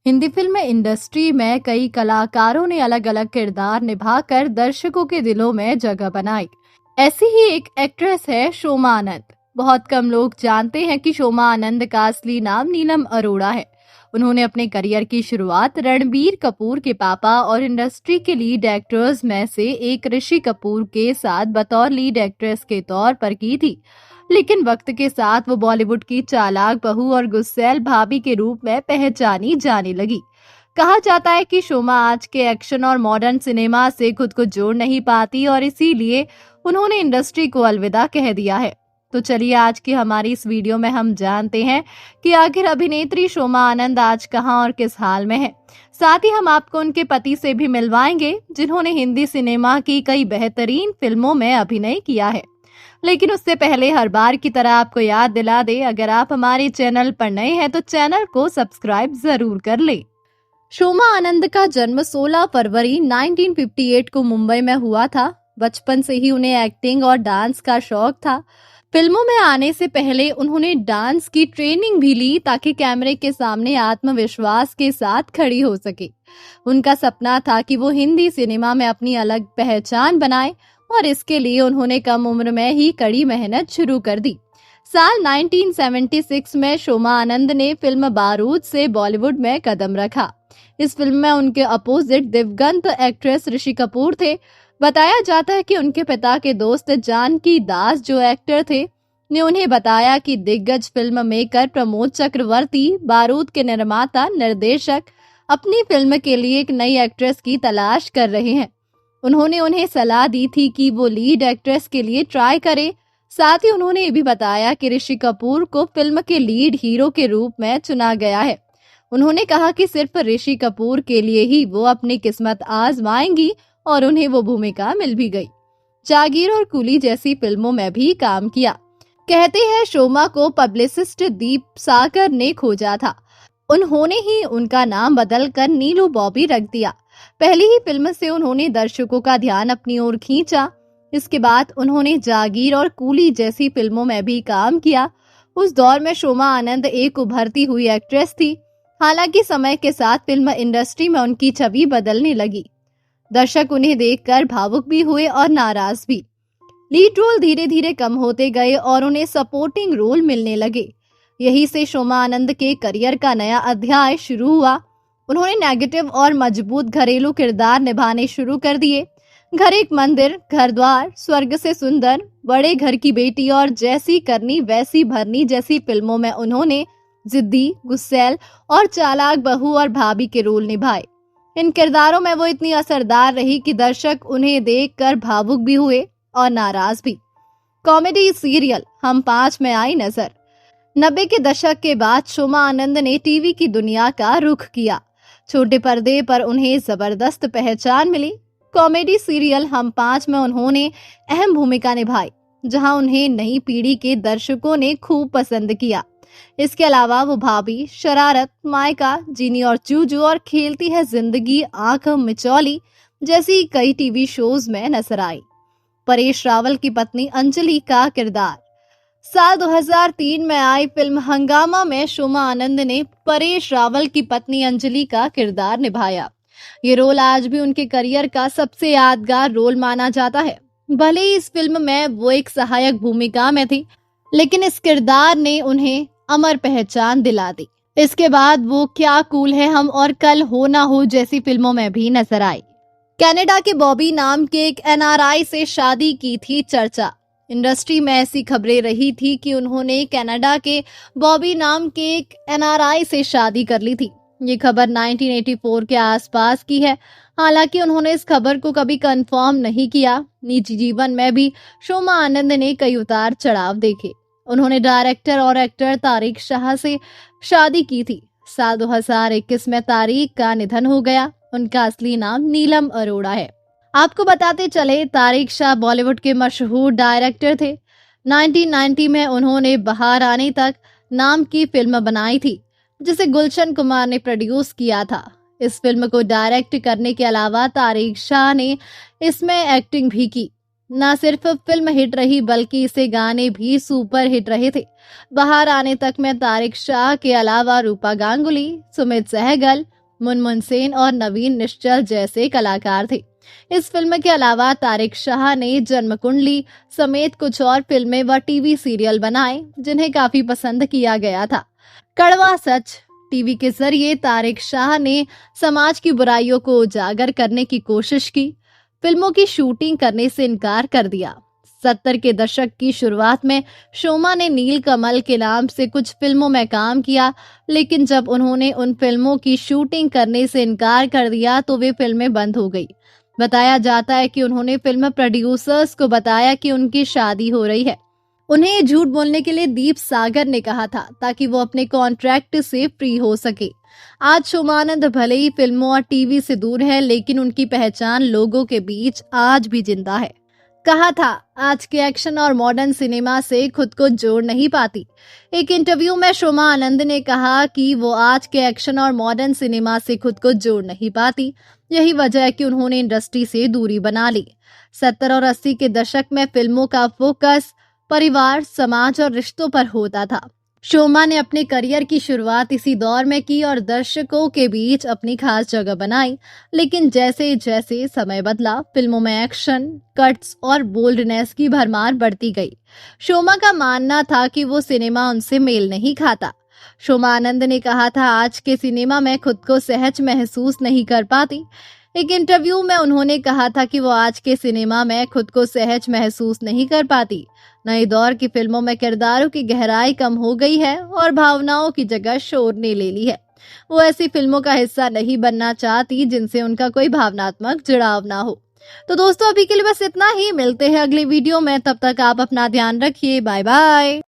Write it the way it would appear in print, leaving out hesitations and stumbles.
Hindi film industry में कई कलाकारों ने अलग अलग किरदार निभाकर दर्शकों के दिलों में जगह बनाई। ऐसी ही एक एक्ट्रेस है शोमा आनंद। बहुत कम लोग जानते हैं कि शोमा आनंद का असली नाम नीलम अरोड़ा है। उन्होंने अपने करियर की शुरुआत रणबीर कपूर के पापा और इंडस्ट्री के लीड एक्टर्स में से एक ऋषि कपूर के साथ बतौर लीड एक्ट्रेस के तौर पर की थी। लेकिन वक्त के साथ वो बॉलीवुड की चालाक बहू और गुस्सैल भाभी के रूप में पहचानी जाने लगी। कहा जाता है कि शोमा आज के एक्शन और मॉडर्न सिनेमा से खुद को जोड़ नहीं पाती और इसीलिए उन्होंने इंडस्ट्री को अलविदा कह दिया है। तो चलिए आज की हमारी इस वीडियो में हम जानते हैं कि आखिर अभिनेत्री शोमा आनंद आज कहां और किस हाल में है। साथ ही हम आपको उनके पति से भी मिलवाएंगे, जिन्होंने हिंदी सिनेमा की कई बेहतरीन फिल्मों में अभिनय किया है। लेकिन उससे पहले हर बार की तरह आपको याद दिला दे, अगर आप हमारे चैनल पर नए हैं तो चैनल को सब्सक्राइब जरूर कर ले। शोमा आनंद का जन्म 16 फरवरी 1958 को मुंबई में हुआ था। बचपन से ही उन्हें एक्टिंग और डांस का शौक था। फिल्मों में आने से पहले उन्होंने डांस की ट्रेनिंग भी ली ताकि कैमरे के सामने आत्मविश्वास के साथ खड़ी हो सके। उनका सपना था कि वो हिंदी सिनेमा में अपनी अलग पहचान बनाए और इसके लिए उन्होंने कम उम्र में ही कड़ी मेहनत शुरू कर दी। साल 1976 में शोमा आनंद ने फिल्म बारूद से बॉलीवुड में कदम रखा। इस फिल्म में उनके अपोजिट दिवंगत एक्ट्रेस ऋषि कपूर थे। बताया जाता है कि उनके पिता के दोस्त जानकी दास, जो एक्टर थे, ने उन्हें बताया कि दिग्गज फिल्म मेकर प्रमोद चक्रवर्ती, बारूद के निर्माता निर्देशक, अपनी फिल्म के लिए एक नई एक्ट्रेस की तलाश कर रहे हैं। उन्होंने उन्हें सलाह दी थी कि वो लीड एक्ट्रेस के लिए ट्राई करे। साथ ही उन्होंने ये भी बताया कि ऋषि कपूर को फिल्म के लीड हीरो के रूप में चुना गया है। उन्होंने कहा कि सिर्फ ऋषि कपूर के लिए ही वो अपनी किस्मत आजमाएंगी और उन्हें वो भूमिका मिल भी गई। जागीर और कूली जैसी फिल्मों में भी काम किया। कहते हैं शोमा को पब्लिसिस्ट दीप सागर ने खोजा था। उन्होंने ही उनका नाम बदलकर नीलू बॉबी रख दिया। पहली ही फिल्म से उन्होंने दर्शकों का ध्यान अपनी ओर खींचा। इसके बाद उन्होंने जागीर और कूली जैसी फिल्मों में भी काम किया। उस दौर में शोमा आनंद एक उभरती हुई एक्ट्रेस थी। हालांकि समय के साथ फिल्म इंडस्ट्री में उनकी छवि बदलने लगी। दर्शक उन्हें देखकर भावुक भी हुए और नाराज भी। लीड रोल धीरे धीरे कम होते गए और उन्हें सपोर्टिंग रोल मिलने लगे। यही से शोमा आनंद के करियर का नया अध्याय शुरू हुआ। उन्होंने नेगेटिव और मजबूत घरेलू किरदार निभाने शुरू कर दिए। घर एक मंदिर, घर द्वार, स्वर्ग से सुंदर, बड़े घर की बेटी और जैसी करनी वैसी भरनी जैसी फिल्मों में उन्होंने जिद्दी, गुस्सैल और चालाक बहू और भाभी के रोल निभाए। इन किरदारों में वो इतनी असरदार रही कि दर्शक उन्हें देखकर भावुक भी हुए और नाराज भी। कॉमेडी सीरियल हम 5 में आई नजर। 90 के दशक के बाद शोमा आनंद ने टीवी की दुनिया का रुख किया। छोटे पर्दे पर उन्हें जबरदस्त पहचान मिली। कॉमेडी सीरियल हम 5 में उन्होंने अहम भूमिका निभाई, जहां उन्हें नई पीढ़ी के दर्शकों ने खूब पसंद किया। इसके अलावा वो भाभी, शरारत, मायका, जीनी और जूजू और खेलती है जिंदगी, आंख मिचौली जैसी कई टीवी शोज में नजर आई। परेश रावल की पत्नी अंजलि का किरदार। साल 2003 में आई फिल्म हंगामा में शोमा आनंद ने परेश रावल की पत्नी अंजलि का किरदार निभाया। ये रोल आज भी उनके करियर का सबसे यादगार रोल माना जाता है। भले ही इस फिल्म में वो एक सहायक भूमिका में थी, लेकिन इस किरदार ने उन्हें अमर पहचान दिला दी। इसके बाद वो क्या कूल है हम और कल हो ना हो जैसी फिल्मों में भी नजर आई। कनाडा के बॉबी नाम के एक एनआरआई से शादी की थी चर्चा। इंडस्ट्री में ऐसी खबरें रही थी कि उन्होंने कनाडा के बॉबी नाम के एक एनआरआई से शादी कर ली थी। ये खबर 1984 के आसपास की है। हालांकि उन्होंने इस खबर को कभी कंफर्म नहीं किया। निजी जीवन में भी शोमा आनंद ने कई उतार चढ़ाव देखे। उन्होंने डायरेक्टर और एक्टर तारिक शाह से शादी की थी। साल 2021 में तारिक का निधन हो गया। उनका असली नाम नीलम अरोड़ा है। आपको बताते चले, तारिक शाह बॉलीवुड के मशहूर डायरेक्टर थे। 1990 में उन्होंने बाहर आने तक नाम की फिल्म बनाई थी, जिसे गुलशन कुमार ने प्रोड्यूस किया था। इस फिल्म को डायरेक्ट करने के अलावा तारिक शाह ने इसमें एक्टिंग भी की। न सिर्फ फिल्म हिट रही बल्कि इसे गाने भी सुपर हिट रहे थे। बाहर आने तक में तारिक शाह के अलावा रूपा गांगुली, सुमित सहगल, मुनमुन सेन और नवीन निश्चल जैसे कलाकार थे। इस फिल्म के अलावा तारिक शाह ने जन्म कुंडली समेत कुछ और फिल्में व टीवी सीरियल बनाए जिन्हें काफी पसंद किया गया था। कड़वा सच टीवी के जरिए तारिक शाह ने समाज की बुराइयों को उजागर करने की कोशिश की। फिल्मों की शूटिंग करने से इनकार कर दिया। 70 के दशक की शुरुआत में शोमा ने नील कमल के नाम से कुछ फिल्मों में काम किया, लेकिन जब उन्होंने उन फिल्मों की शूटिंग करने से इनकार कर दिया तो वे फिल्में बंद हो गई। बताया जाता है कि उन्होंने फिल्म प्रोड्यूसर्स को बताया कि उनकी शादी हो रही है। उन्हें ये झूठ बोलने के लिए दीप सागर ने कहा था ताकि वो अपने कॉन्ट्रैक्ट से फ्री हो सके। आज शोमानंद भले ही फिल्मों और टीवी से दूर है, लेकिन उनकी पहचान लोगों के बीच आज भी जिंदा है। कहा था, आज के एक्शन और मॉडर्न सिनेमा से खुद को जोड़ नहीं पाती। एक इंटरव्यू में शोमा आनंद ने कहा कि वो आज के एक्शन और मॉडर्न सिनेमा से खुद को जोड़ नहीं पाती। यही वजह है कि उन्होंने इंडस्ट्री से दूरी बना ली। 70 और 80 के दशक में फिल्मों का फोकस परिवार, समाज और रिश्तों पर होता था। शोमा ने अपने करियर की शुरुआत इसी दौर में की और दर्शकों के बीच अपनी खास जगह बनाई। लेकिन जैसे जैसे समय बदला, फिल्मों में एक्शन, कट्स और बोल्डनेस की भरमार बढ़ती गई। शोमा का मानना था कि वो सिनेमा उनसे मेल नहीं खाता। शोमा आनंद ने कहा था, आज के सिनेमा में खुद को सहज महसूस नहीं कर पाती। एक इंटरव्यू में उन्होंने कहा था कि वो आज के सिनेमा में खुद को सहज महसूस नहीं कर पाती। नए दौर की फिल्मों में किरदारों की गहराई कम हो गई है और भावनाओं की जगह शोर ने ले ली है। वो ऐसी फिल्मों का हिस्सा नहीं बनना चाहती जिनसे उनका कोई भावनात्मक जुड़ाव ना हो। तो दोस्तों, अभी के लिए बस इतना ही। मिलते हैं अगली वीडियो में, तब तक आप अपना ध्यान रखिए। Bye bye.